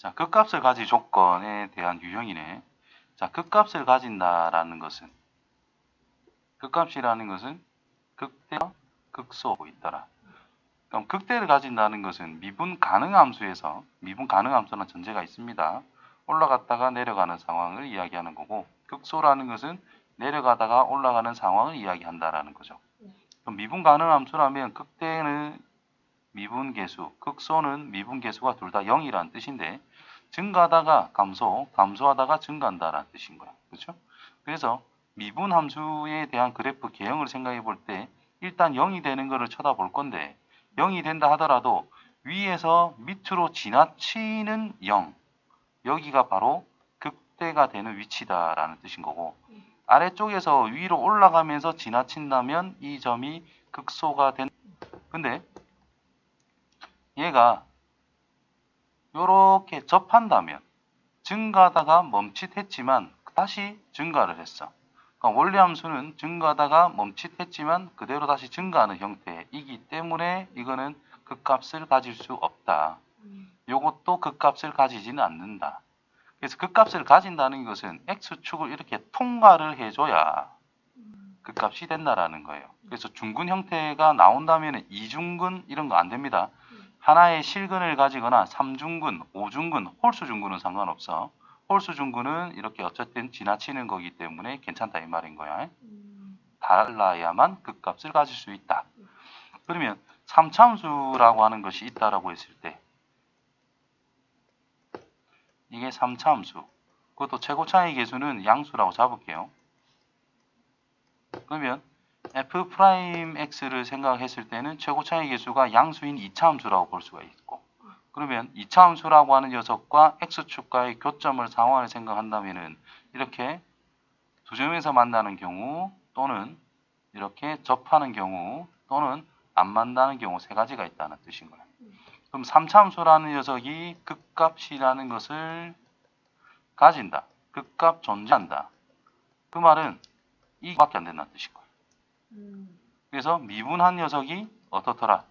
자, 극값을 가질 조건에 대한 유형이네. 자, 극값을 가진다라는 것은, 극값이라는 것은 극대와 극소하고 있더라. 그럼 극대를 가진다는 것은 미분 가능 함수에서, 미분 가능 함수는 전제가 있습니다. 올라갔다가 내려가는 상황을 이야기하는 거고, 극소라는 것은 내려가다가 올라가는 상황을 이야기한다라는 거죠. 그럼 미분 가능 함수라면 극대는 미분계수, 극소는 미분계수가 둘 다 0이라는 뜻인데, 증가하다가 감소, 감소하다가 증가한다라는 뜻인 거야. 그렇죠? 그래서 미분 함수에 대한 그래프 개형을 생각해 볼 때 일단 0이 되는 것을 쳐다볼 건데, 0이 된다 하더라도 위에서 밑으로 지나치는 0, 여기가 바로 극대가 되는 위치다라는 뜻인 거고, 아래쪽에서 위로 올라가면서 지나친다면 이 점이 극소가 된. 근데 얘가 요렇게 접한다면 증가하다가 멈칫했지만 다시 증가를 했어. 그러니까 원리 함수는 증가하다가 멈칫했지만 그대로 다시 증가하는 형태이기 때문에 이거는 극값을 가질 수 없다. 요것도 극값을 가지지는 않는다. 그래서 극값을 가진다는 것은 x축을 이렇게 통과를 해줘야 극값이 된다라는 거예요. 그래서 중근 형태가 나온다면 이중근 이런 거 안 됩니다. 하나의 실근을 가지거나 3중근, 5중근, 홀수중근은 상관없어. 홀수중근은 이렇게 어쨌든 지나치는 거기 때문에 괜찮다 이 말인 거야. 달라야만 극값을 가질 수 있다. 그러면 3차함수라고 하는 것이 있다라고 했을 때 이게 3차함수. 그것도 최고차의 계수는 양수라고 잡을게요. 그러면 f'x를 생각했을 때는 최고차의 계수가 양수인 2차함수라고 볼 수가 있고, 그러면 2차함수라고 하는 녀석과 x축과의 교점을 상황을 생각한다면은 이렇게 두 점에서 만나는 경우 또는 이렇게 접하는 경우 또는 안 만나는 경우 세 가지가 있다는 뜻인 거예요. 그럼 3차함수라는 녀석이 극값이라는 것을 가진다. 극값 존재한다. 그 말은 이밖에 안 된다는 뜻인 거예요. 그래서 미분한 녀석이 어떻더라?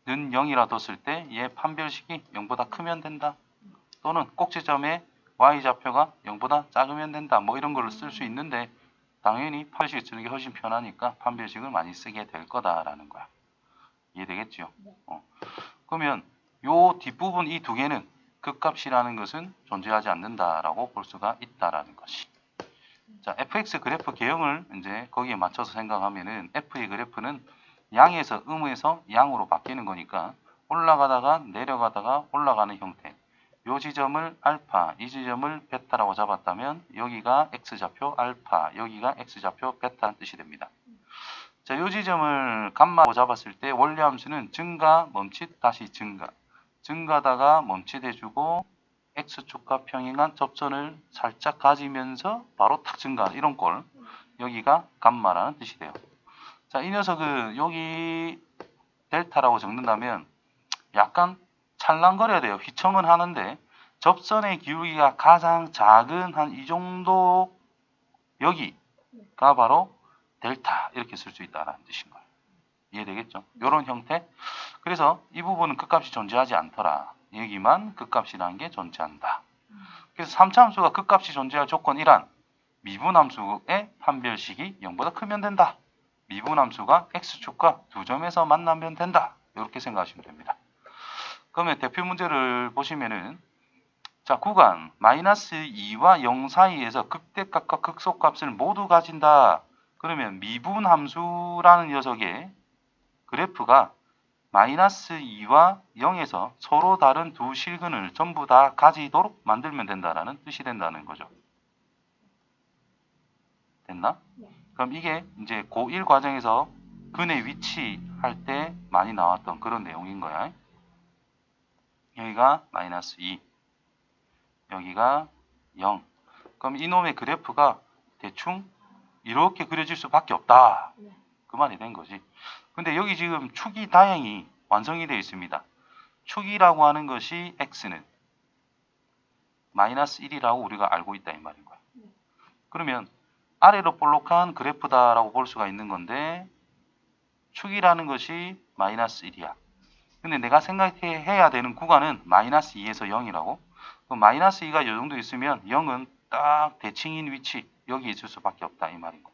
는 0이라 뒀을 때 얘 판별식이 0보다 크면 된다. 또는 꼭지점에 y좌표가 0보다 작으면 된다. 뭐 이런 거를 쓸 수 있는데 당연히 판별식 쓰는 게 훨씬 편하니까 판별식을 많이 쓰게 될 거다라는 거야. 이해되겠죠? 그러면 요 뒷부분 이 두 개는 극값이라는 것은 존재하지 않는다라고 볼 수가 있다라는 것이. 자, fx 그래프 개형을 이제 거기에 맞춰서 생각하면은 f의 그래프는 양에서 음에서 양으로 바뀌는 거니까 올라가다가 내려가다가 올라가는 형태. 요 지점을 알파, 이 지점을 베타라고 잡았다면 여기가 x좌표 알파, 여기가 x좌표 베타라는 뜻이 됩니다. 자, 요 지점을 감마라고 잡았을 때 원리 함수는 증가, 멈칫, 다시 증가. 증가하다가 멈칫해주고 x축과 평행한 접선을 살짝 가지면서 바로 탁 증가 이런 꼴. 여기가 감마라는 뜻이 돼요. 자, 이 녀석은 여기 델타라고 적는다면 약간 찰랑거려야 돼요. 휘청은 하는데 접선의 기울기가 가장 작은 한 이 정도 여기가 바로 델타 이렇게 쓸 수 있다는 뜻인 거예요. 이해되겠죠? 이런 형태. 그래서 이 부분은 극값이 존재하지 않더라. 여기만 극값이라는 게 존재한다. 그래서 3차 함수가 극값이 존재할 조건 1한 미분함수의 판별식이 0보다 크면 된다. 미분함수가 x축과 두 점에서 만나면 된다. 이렇게 생각하시면 됩니다. 그러면 대표 문제를 보시면은 자, 구간 마이너스 2와 0 사이에서 극대값과 극소값을 모두 가진다. 그러면 미분함수라는 녀석의 그래프가 마이너스 2와 0에서 서로 다른 두 실근을 전부 다 가지도록 만들면 된다라는 뜻이 된다는 거죠. 됐나? 그럼 이게 이제 고1 과정에서 근의 위치 할 때 많이 나왔던 그런 내용인 거야. 여기가 마이너스 2, 여기가 0. 그럼 이놈의 그래프가 대충 이렇게 그려질 수밖에 없다. 그 말이 된 거지. 근데 여기 지금 축이 다행히 완성이 되어 있습니다. 축이라고 하는 것이 x는 마이너스 1이라고 우리가 알고 있다 이 말인 거야. 그러면 아래로 볼록한 그래프다라고 볼 수가 있는 건데 축이라는 것이 마이너스 1이야. 근데 내가 생각해야 되는 구간은 마이너스 2에서 0이라고. 마이너스 2가 이 정도 있으면 0은 딱 대칭인 위치 여기 있을 수밖에 없다 이 말이고.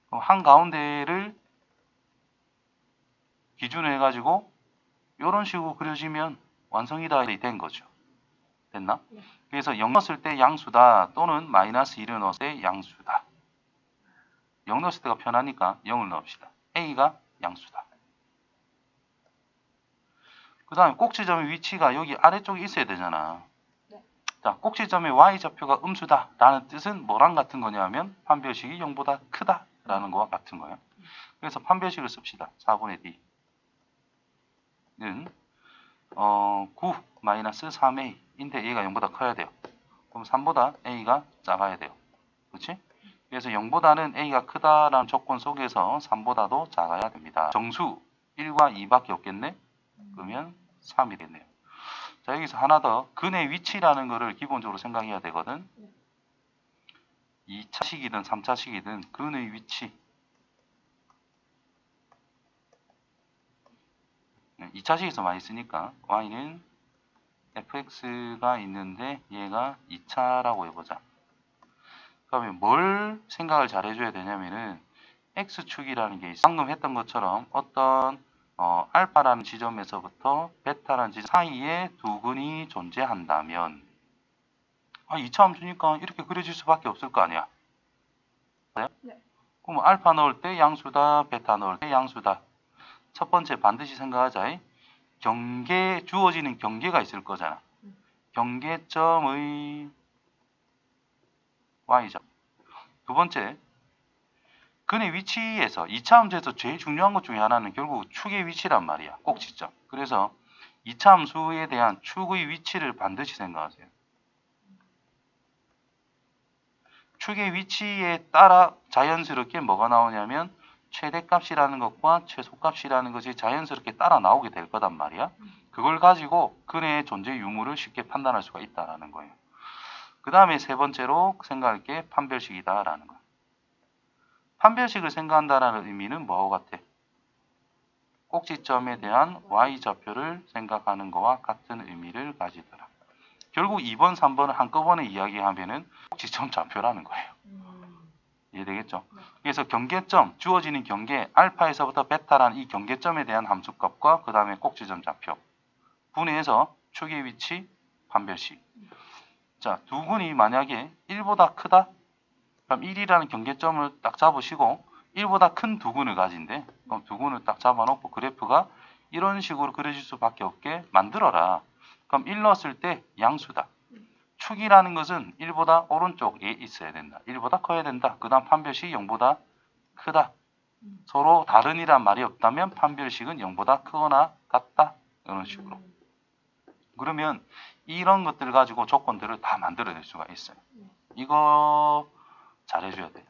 한가운데를 기준으로 해가지고 이런 식으로 그려지면 완성이다 된 거죠. 됐나? 네. 그래서 0 넣었을 때 양수다 또는 마이너스 1을 넣었을 때 양수다. 0 넣었을 때가 편하니까 0을 넣읍시다. A가 양수다. 그 다음에 꼭지점의 위치가 여기 아래쪽에 있어야 되잖아. 네. 자, 꼭지점의 y좌표가 음수다 라는 뜻은 뭐랑 같은 거냐면 판별식이 0보다 크다 라는 거와 같은 거예요. 그래서 판별식을 씁시다. 4분의 d는 9 마이너스 3a인데 얘가 0보다 커야 돼요. 그럼 3보다 a가 작아야 돼요. 그렇지? 그래서 0보다는 a가 크다라는 조건 속에서 3보다도 작아야 됩니다. 정수 1과 2밖에 없겠네? 그러면 3이 되네요. 자, 여기서 하나 더 근의 위치라는 거를 기본적으로 생각해야 되거든. 2차식이든 3차식이든 근의 위치 2차식에서 많이 쓰니까 y는 fx가 있는데 얘가 2차라고 해보자. 그러면 뭘 생각을 잘 해줘야 되냐면은 x축이라는 게 있어. 방금 했던 것처럼 어떤 알파라는 지점에서부터 베타라는 지점 사이에 두 근이 존재한다면 2차 함수니까 이렇게 그려질 수밖에 없을 거 아니야. 네? 그럼 알파 넣을 때 양수다, 베타 넣을 때 양수다. 첫 번째 반드시 생각하자. 주어지는 경계가 있을 거잖아. 경계점의 y점. 두 번째, 근의 위치에서 2차 함수에서 제일 중요한 것 중에 하나는 결국 축의 위치란 말이야. 꼭지점. 그래서 2차 함수에 대한 축의 위치를 반드시 생각하세요. 축의 위치에 따라 자연스럽게 뭐가 나오냐면 최대값이라는 것과 최소값이라는 것이 자연스럽게 따라 나오게 될 거단 말이야. 그걸 가지고 근의 존재 유무를 쉽게 판단할 수가 있다라는 거예요. 그 다음에 세 번째로 생각할 게 판별식이다라는 거예요. 판별식을 생각한다는 의미는 뭐하고 같아? 꼭지점에 대한 y좌표를 생각하는 것과 같은 의미를 가지더라. 결국 2번, 3번을 한꺼번에 이야기하면은 꼭지점 좌표라는 거예요. 이해되겠죠? 그래서 경계점, 주어지는 경계, 알파에서부터 베타라는 이 경계점에 대한 함수값과 그 다음에 꼭지점 좌표 분해해서 축의 위치, 판별식. 자, 두 근이 만약에 1보다 크다? 그럼 1이라는 경계점을 딱 잡으시고 1보다 큰 두 근을 가진대. 그럼 두 근을 딱 잡아놓고 그래프가 이런 식으로 그려질 수밖에 없게 만들어라. 그럼 1 넣었을 때 양수다. 축이라는 것은 1보다 오른쪽에 있어야 된다. 1보다 커야 된다. 그 다음 판별식이 0보다 크다. 서로 다른 이란 말이 없다면 판별식은 0보다 크거나 같다. 이런 식으로. 그러면 이런 것들 가지고 조건들을 다 만들어낼 수가 있어요. 이거 잘해줘야 돼요.